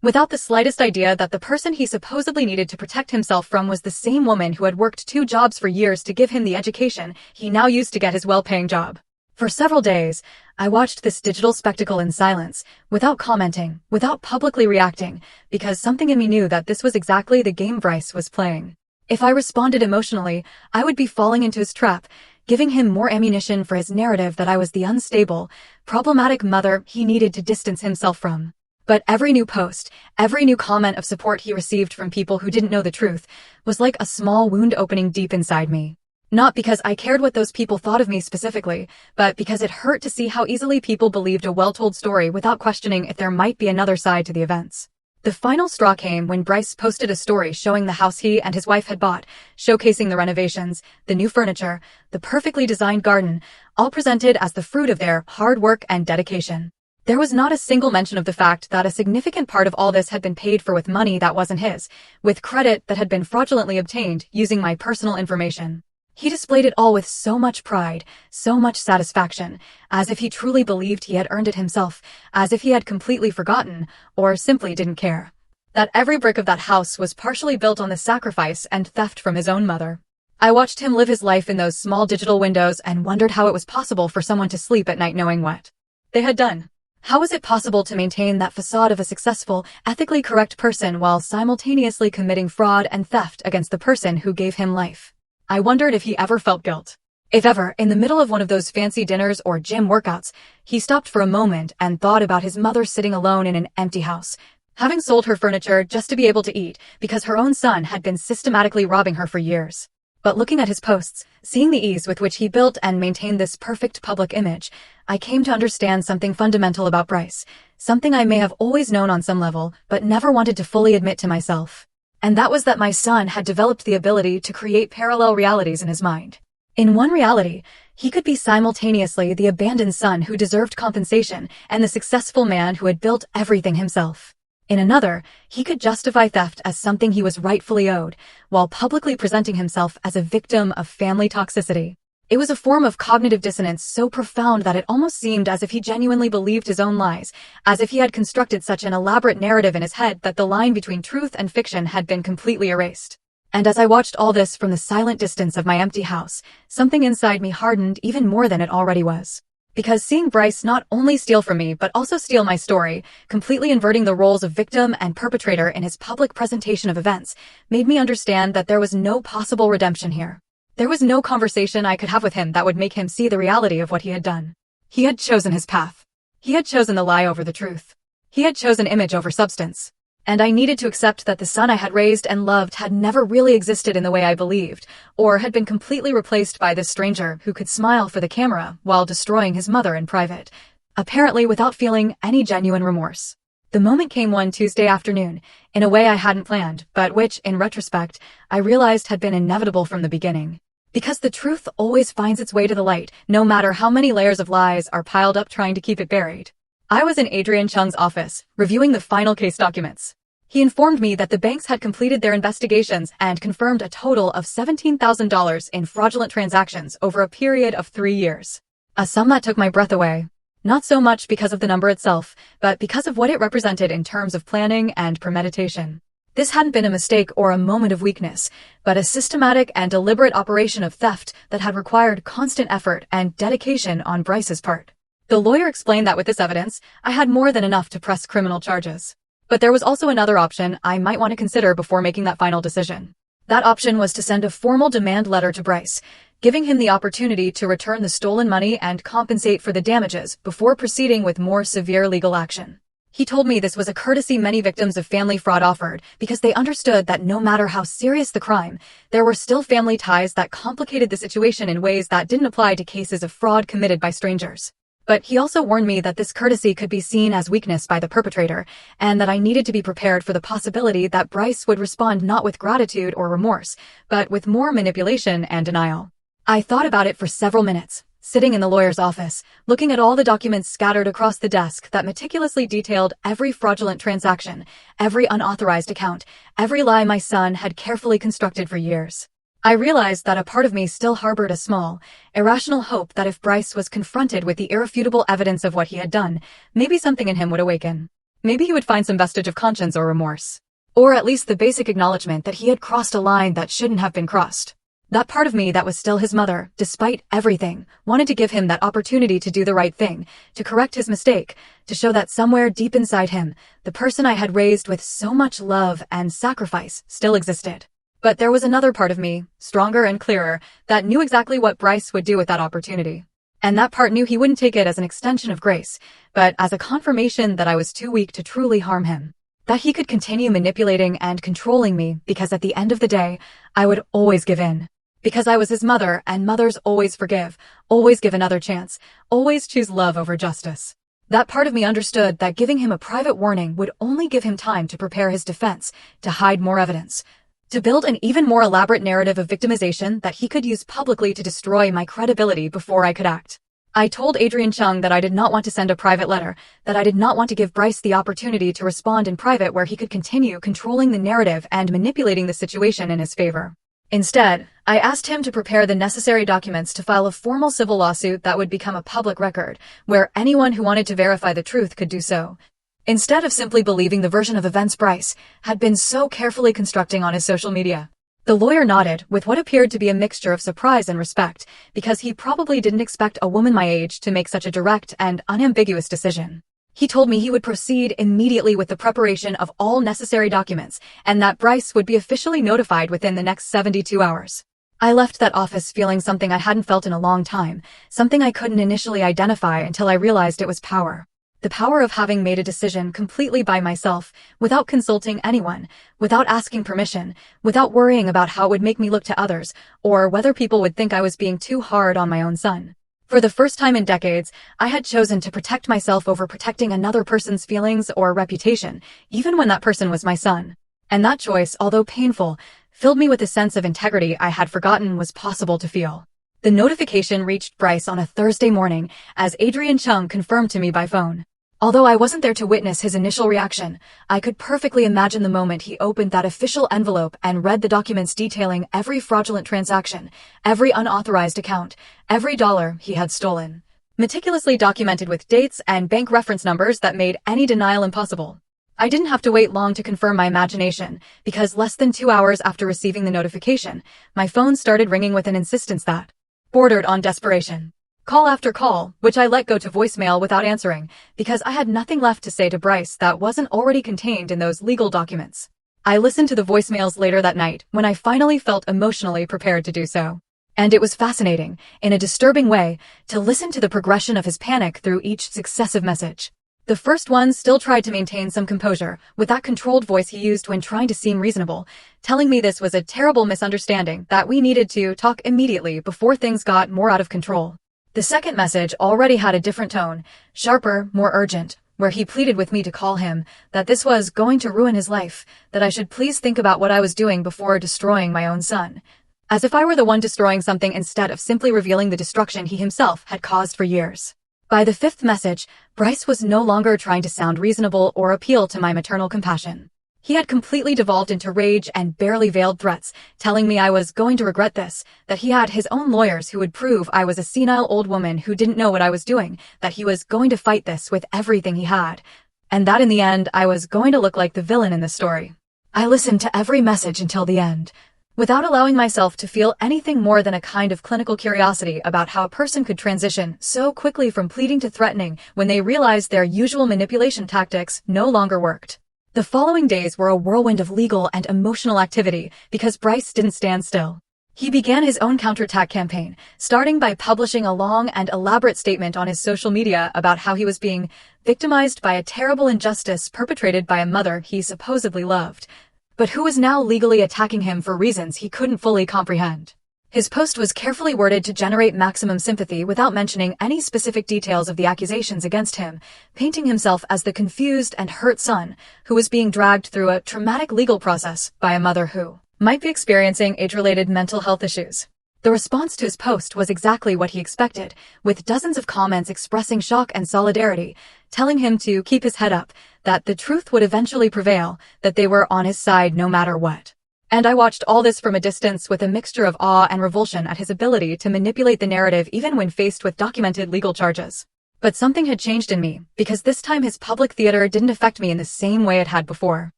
without the slightest idea that the person he supposedly needed to protect himself from was the same woman who had worked 2 jobs for years to give him the education he now used to get his well-paying job. For several days, I watched this digital spectacle in silence, without commenting, without publicly reacting, because something in me knew that this was exactly the game Bryce was playing. If I responded emotionally, I would be falling into his trap, giving him more ammunition for his narrative that I was the unstable, problematic mother he needed to distance himself from. But every new post, every new comment of support he received from people who didn't know the truth, was like a small wound opening deep inside me. Not because I cared what those people thought of me specifically, but because it hurt to see how easily people believed a well-told story without questioning if there might be another side to the events. The final straw came when Bryce posted a story showing the house he and his wife had bought, showcasing the renovations, the new furniture, the perfectly designed garden, all presented as the fruit of their hard work and dedication. There was not a single mention of the fact that a significant part of all this had been paid for with money that wasn't his, with credit that had been fraudulently obtained using my personal information. He displayed it all with so much pride, so much satisfaction, as if he truly believed he had earned it himself, as if he had completely forgotten, or simply didn't care, that every brick of that house was partially built on the sacrifice and theft from his own mother. I watched him live his life in those small digital windows and wondered how it was possible for someone to sleep at night knowing what they had done. How was it possible to maintain that facade of a successful, ethically correct person while simultaneously committing fraud and theft against the person who gave him life? I wondered if he ever felt guilt. If ever, in the middle of one of those fancy dinners or gym workouts, he stopped for a moment and thought about his mother sitting alone in an empty house, having sold her furniture just to be able to eat because her own son had been systematically robbing her for years. But looking at his posts, seeing the ease with which he built and maintained this perfect public image, I came to understand something fundamental about Bryce, something I may have always known on some level, but never wanted to fully admit to myself. And that was that my son had developed the ability to create parallel realities in his mind. In one reality, he could be simultaneously the abandoned son who deserved compensation and the successful man who had built everything himself. In another, he could justify theft as something he was rightfully owed, while publicly presenting himself as a victim of family toxicity. It was a form of cognitive dissonance so profound that it almost seemed as if he genuinely believed his own lies, as if he had constructed such an elaborate narrative in his head that the line between truth and fiction had been completely erased. And as I watched all this from the silent distance of my empty house, something inside me hardened even more than it already was. Because seeing Bryce not only steal from me but also steal my story, completely inverting the roles of victim and perpetrator in his public presentation of events, made me understand that there was no possible redemption here. There was no conversation I could have with him that would make him see the reality of what he had done. He had chosen his path. He had chosen the lie over the truth. He had chosen image over substance. And I needed to accept that the son I had raised and loved had never really existed in the way I believed, or had been completely replaced by this stranger who could smile for the camera while destroying his mother in private, apparently without feeling any genuine remorse. The moment came one Tuesday afternoon, in a way I hadn't planned, but which, in retrospect, I realized had been inevitable from the beginning. Because the truth always finds its way to the light, no matter how many layers of lies are piled up trying to keep it buried. I was in Adrian Chung's office, reviewing the final case documents. He informed me that the banks had completed their investigations and confirmed a total of $17,000 in fraudulent transactions over a period of 3 years. A sum that took my breath away. Not so much because of the number itself, but because of what it represented in terms of planning and premeditation. This hadn't been a mistake or a moment of weakness, but a systematic and deliberate operation of theft that had required constant effort and dedication on Bryce's part. The lawyer explained that with this evidence, I had more than enough to press criminal charges. But there was also another option I might want to consider before making that final decision. That option was to send a formal demand letter to Bryce, giving him the opportunity to return the stolen money and compensate for the damages before proceeding with more severe legal action. He told me this was a courtesy many victims of family fraud offered because they understood that no matter how serious the crime, there were still family ties that complicated the situation in ways that didn't apply to cases of fraud committed by strangers. But he also warned me that this courtesy could be seen as weakness by the perpetrator, and that I needed to be prepared for the possibility that Bryce would respond not with gratitude or remorse, but with more manipulation and denial. I thought about it for several minutes, sitting in the lawyer's office, looking at all the documents scattered across the desk that meticulously detailed every fraudulent transaction, every unauthorized account, every lie my son had carefully constructed for years. I realized that a part of me still harbored a small, irrational hope that if Bryce was confronted with the irrefutable evidence of what he had done, maybe something in him would awaken. Maybe he would find some vestige of conscience or remorse. Or at least the basic acknowledgement that he had crossed a line that shouldn't have been crossed. That part of me that was still his mother, despite everything, wanted to give him that opportunity to do the right thing, to correct his mistake, to show that somewhere deep inside him, the person I had raised with so much love and sacrifice still existed. But there was another part of me, stronger and clearer, that knew exactly what Bryce would do with that opportunity. And that part knew he wouldn't take it as an extension of grace, but as a confirmation that I was too weak to truly harm him. That he could continue manipulating and controlling me because at the end of the day, I would always give in. Because I was his mother, and mothers always forgive, always give another chance, always choose love over justice. That part of me understood that giving him a private warning would only give him time to prepare his defense, to hide more evidence, to build an even more elaborate narrative of victimization that he could use publicly to destroy my credibility before I could act. I told Adrian Chung that I did not want to send a private letter, that I did not want to give Bryce the opportunity to respond in private where he could continue controlling the narrative and manipulating the situation in his favor. Instead, I asked him to prepare the necessary documents to file a formal civil lawsuit that would become a public record, where anyone who wanted to verify the truth could do so. Instead of simply believing the version of events Bryce had been so carefully constructing on his social media. The lawyer nodded with what appeared to be a mixture of surprise and respect, because he probably didn't expect a woman my age to make such a direct and unambiguous decision. He told me he would proceed immediately with the preparation of all necessary documents, and that Bryce would be officially notified within the next 72 hours. I left that office feeling something I hadn't felt in a long time, something I couldn't initially identify until I realized it was power. The the power of having made a decision completely by myself, without consulting anyone, without asking permission, without worrying about how it would make me look to others, or whether people would think I was being too hard on my own son. For the first time in decades, I had chosen to protect myself over protecting another person's feelings or reputation, even when that person was my son. And that choice, although painful, filled me with a sense of integrity I had forgotten was possible to feel. The notification reached Bryce on a Thursday morning, as Adrian Chung confirmed to me by phone. Although I wasn't there to witness his initial reaction, I could perfectly imagine the moment he opened that official envelope and read the documents detailing every fraudulent transaction, every unauthorized account, every dollar he had stolen. Meticulously documented with dates and bank reference numbers that made any denial impossible. I didn't have to wait long to confirm my imagination, because less than 2 hours after receiving the notification, my phone started ringing with an insistence that bordered on desperation. Call after call, which I let go to voicemail without answering, because I had nothing left to say to Bryce that wasn't already contained in those legal documents. I listened to the voicemails later that night, when I finally felt emotionally prepared to do so. And it was fascinating, in a disturbing way, to listen to the progression of his panic through each successive message. The first one still tried to maintain some composure, with that controlled voice he used when trying to seem reasonable, telling me this was a terrible misunderstanding, that we needed to talk immediately before things got more out of control. The second message already had a different tone, sharper, more urgent, where he pleaded with me to call him, that this was going to ruin his life, that I should please think about what I was doing before destroying my own son. As if I were the one destroying something instead of simply revealing the destruction he himself had caused for years. By the fifth message, Bryce was no longer trying to sound reasonable or appeal to my maternal compassion. He had completely devolved into rage and barely veiled threats, telling me I was going to regret this, that he had his own lawyers who would prove I was a senile old woman who didn't know what I was doing, that he was going to fight this with everything he had, and that in the end I was going to look like the villain in the story. I listened to every message until the end, without allowing myself to feel anything more than a kind of clinical curiosity about how a person could transition so quickly from pleading to threatening when they realized their usual manipulation tactics no longer worked. The following days were a whirlwind of legal and emotional activity because Bryce didn't stand still. He began his own counterattack campaign, starting by publishing a long and elaborate statement on his social media about how he was being victimized by a terrible injustice perpetrated by a mother he supposedly loved, but who was now legally attacking him for reasons he couldn't fully comprehend. His post was carefully worded to generate maximum sympathy without mentioning any specific details of the accusations against him, painting himself as the confused and hurt son who was being dragged through a traumatic legal process by a mother who might be experiencing age-related mental health issues. The response to his post was exactly what he expected, with dozens of comments expressing shock and solidarity, telling him to keep his head up, that the truth would eventually prevail, that they were on his side no matter what. And I watched all this from a distance with a mixture of awe and revulsion at his ability to manipulate the narrative even when faced with documented legal charges. But something had changed in me, because this time his public theater didn't affect me in the same way it had before.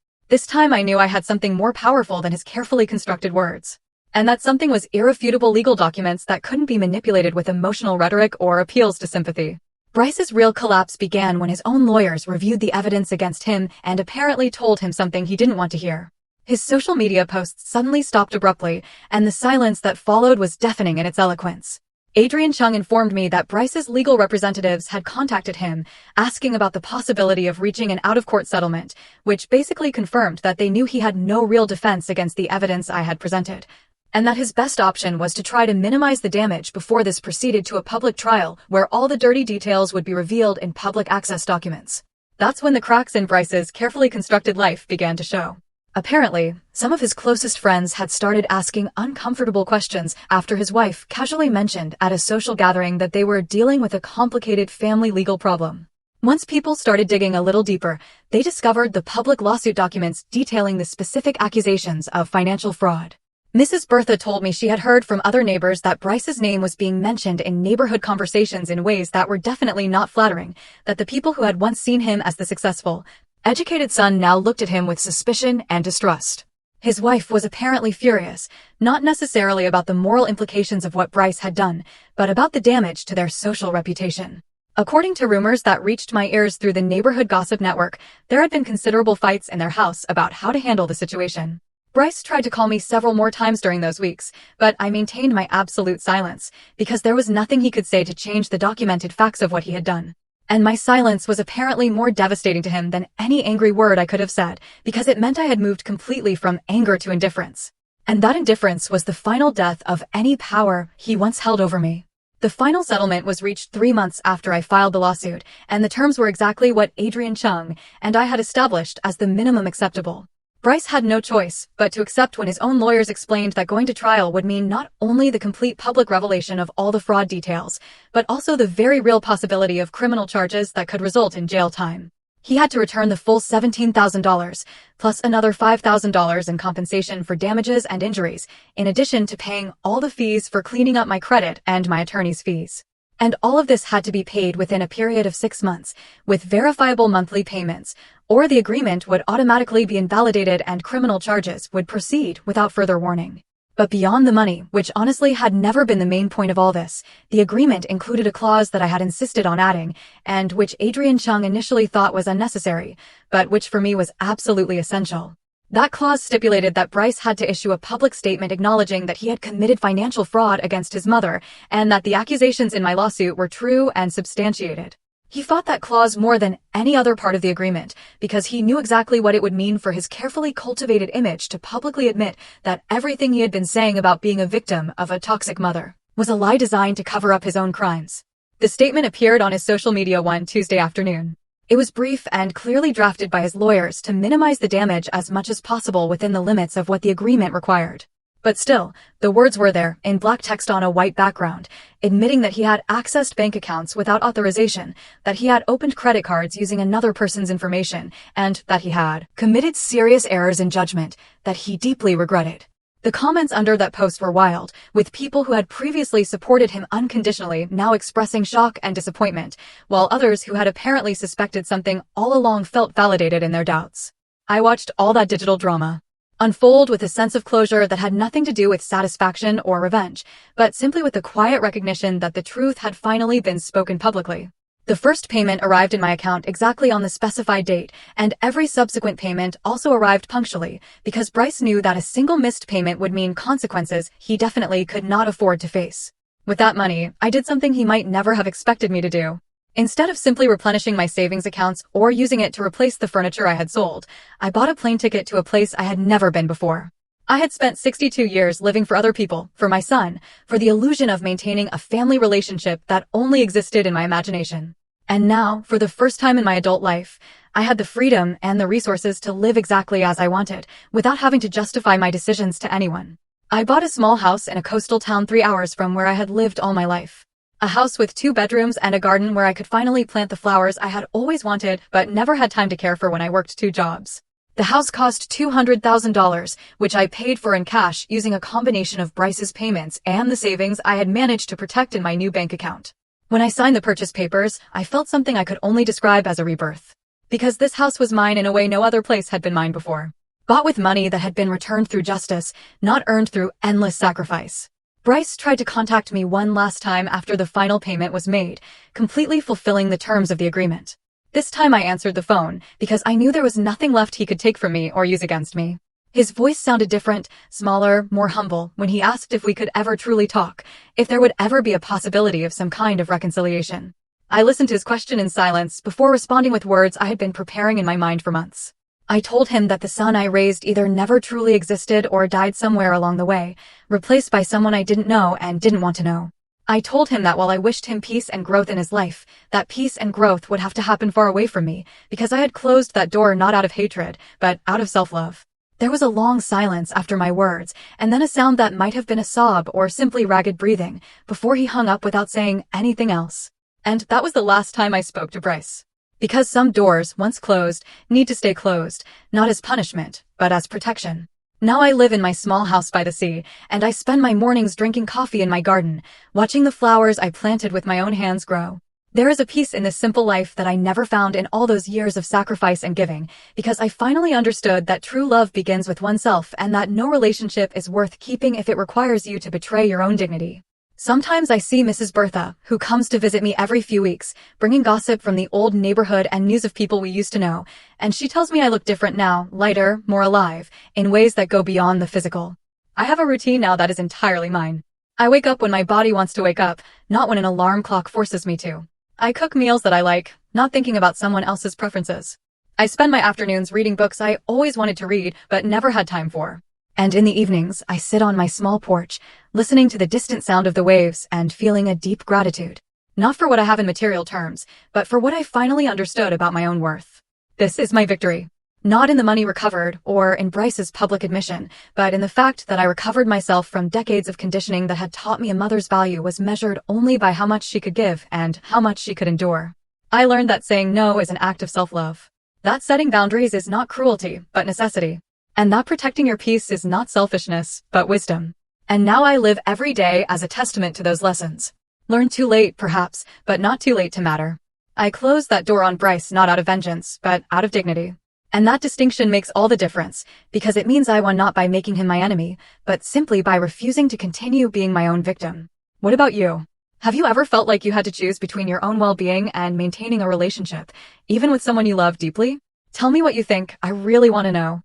This time I knew I had something more powerful than his carefully constructed words. And that something was irrefutable legal documents that couldn't be manipulated with emotional rhetoric or appeals to sympathy. Bryce's real collapse began when his own lawyers reviewed the evidence against him and apparently told him something he didn't want to hear. His social media posts suddenly stopped abruptly, and the silence that followed was deafening in its eloquence. Adrian Chung informed me that Bryce's legal representatives had contacted him, asking about the possibility of reaching an out-of-court settlement, which basically confirmed that they knew he had no real defense against the evidence I had presented, and that his best option was to try to minimize the damage before this proceeded to a public trial where all the dirty details would be revealed in public access documents. That's when the cracks in Bryce's carefully constructed life began to show. Apparently, some of his closest friends had started asking uncomfortable questions after his wife casually mentioned at a social gathering that they were dealing with a complicated family legal problem. Once people started digging a little deeper, they discovered the public lawsuit documents detailing the specific accusations of financial fraud. Mrs. Bertha told me she had heard from other neighbors that Bryce's name was being mentioned in neighborhood conversations in ways that were definitely not flattering, that the people who had once seen him as the successful, educated son now looked at him with suspicion and distrust. His wife was apparently furious, not necessarily about the moral implications of what Bryce had done, but about the damage to their social reputation. According to rumors that reached my ears through the neighborhood gossip network, there had been considerable fights in their house about how to handle the situation. Bryce tried to call me several more times during those weeks, but I maintained my absolute silence, because there was nothing he could say to change the documented facts of what he had done. And my silence was apparently more devastating to him than any angry word I could have said, because it meant I had moved completely from anger to indifference. And that indifference was the final death of any power he once held over me. The final settlement was reached 3 months after I filed the lawsuit, and the terms were exactly what Adrian Chung and I had established as the minimum acceptable. Bryce had no choice but to accept when his own lawyers explained that going to trial would mean not only the complete public revelation of all the fraud details, but also the very real possibility of criminal charges that could result in jail time. He had to return the full $17,000, plus another $5,000 in compensation for damages and injuries, in addition to paying all the fees for cleaning up my credit and my attorney's fees. And all of this had to be paid within a period of 6 months, with verifiable monthly payments, or the agreement would automatically be invalidated and criminal charges would proceed without further warning. But beyond the money, which honestly had never been the main point of all this, the agreement included a clause that I had insisted on adding, and which Adrian Chung initially thought was unnecessary, but which for me was absolutely essential. That clause stipulated that Bryce had to issue a public statement acknowledging that he had committed financial fraud against his mother, and that the accusations in my lawsuit were true and substantiated. He fought that clause more than any other part of the agreement, because he knew exactly what it would mean for his carefully cultivated image to publicly admit that everything he had been saying about being a victim of a toxic mother was a lie designed to cover up his own crimes. The statement appeared on his social media one Tuesday afternoon. It was brief and clearly drafted by his lawyers to minimize the damage as much as possible within the limits of what the agreement required. But still, the words were there, in black text on a white background, admitting that he had accessed bank accounts without authorization, that he had opened credit cards using another person's information, and that he had committed serious errors in judgment that he deeply regretted. The comments under that post were wild, with people who had previously supported him unconditionally now expressing shock and disappointment, while others who had apparently suspected something all along felt validated in their doubts. I watched all that digital drama unfold with a sense of closure that had nothing to do with satisfaction or revenge, but simply with the quiet recognition that the truth had finally been spoken publicly. The first payment arrived in my account exactly on the specified date, and every subsequent payment also arrived punctually, because Bryce knew that a single missed payment would mean consequences he definitely could not afford to face. With that money, I did something he might never have expected me to do. Instead of simply replenishing my savings accounts or using it to replace the furniture I had sold, I bought a plane ticket to a place I had never been before. I had spent 62 years living for other people, for my son, for the illusion of maintaining a family relationship that only existed in my imagination. And now, for the first time in my adult life, I had the freedom and the resources to live exactly as I wanted, without having to justify my decisions to anyone. I bought a small house in a coastal town 3 hours from where I had lived all my life. A house with 2 bedrooms and a garden where I could finally plant the flowers I had always wanted but never had time to care for when I worked 2 jobs. The house cost $200,000, which I paid for in cash using a combination of Bryce's payments and the savings I had managed to protect in my new bank account. When I signed the purchase papers, I felt something I could only describe as a rebirth. Because this house was mine in a way no other place had been mine before. Bought with money that had been returned through justice, not earned through endless sacrifice. Bryce tried to contact me one last time after the final payment was made, completely fulfilling the terms of the agreement. This time I answered the phone, because I knew there was nothing left he could take from me or use against me. His voice sounded different, smaller, more humble, when he asked if we could ever truly talk, if there would ever be a possibility of some kind of reconciliation. I listened to his question in silence before responding with words I had been preparing in my mind for months. I told him that the son I raised either never truly existed or died somewhere along the way, replaced by someone I didn't know and didn't want to know. I told him that while I wished him peace and growth in his life, that peace and growth would have to happen far away from me, because I had closed that door not out of hatred, but out of self-love. There was a long silence after my words, and then a sound that might have been a sob or simply ragged breathing, before he hung up without saying anything else. And that was the last time I spoke to Bryce. Because some doors, once closed, need to stay closed, not as punishment, but as protection. Now I live in my small house by the sea, and I spend my mornings drinking coffee in my garden, watching the flowers I planted with my own hands grow. There is a peace in this simple life that I never found in all those years of sacrifice and giving, because I finally understood that true love begins with oneself and that no relationship is worth keeping if it requires you to betray your own dignity. Sometimes I see Mrs. Bertha, who comes to visit me every few weeks, bringing gossip from the old neighborhood and news of people we used to know, and she tells me I look different now, lighter, more alive, in ways that go beyond the physical. I have a routine now that is entirely mine. I wake up when my body wants to wake up, not when an alarm clock forces me to. I cook meals that I like, not thinking about someone else's preferences. I spend my afternoons reading books I always wanted to read but never had time for. And in the evenings, I sit on my small porch, listening to the distant sound of the waves and feeling a deep gratitude. Not for what I have in material terms, but for what I finally understood about my own worth. This is my victory. Not in the money recovered or in Bryce's public admission, but in the fact that I recovered myself from decades of conditioning that had taught me a mother's value was measured only by how much she could give and how much she could endure. I learned that saying no is an act of self-love. That setting boundaries is not cruelty, but necessity. And that protecting your peace is not selfishness, but wisdom. And now I live every day as a testament to those lessons. Learned too late, perhaps, but not too late to matter. I closed that door on Bryce not out of vengeance, but out of dignity. And that distinction makes all the difference, because it means I won not by making him my enemy, but simply by refusing to continue being my own victim. What about you? Have you ever felt like you had to choose between your own well-being and maintaining a relationship, even with someone you love deeply? Tell me what you think. I really want to know.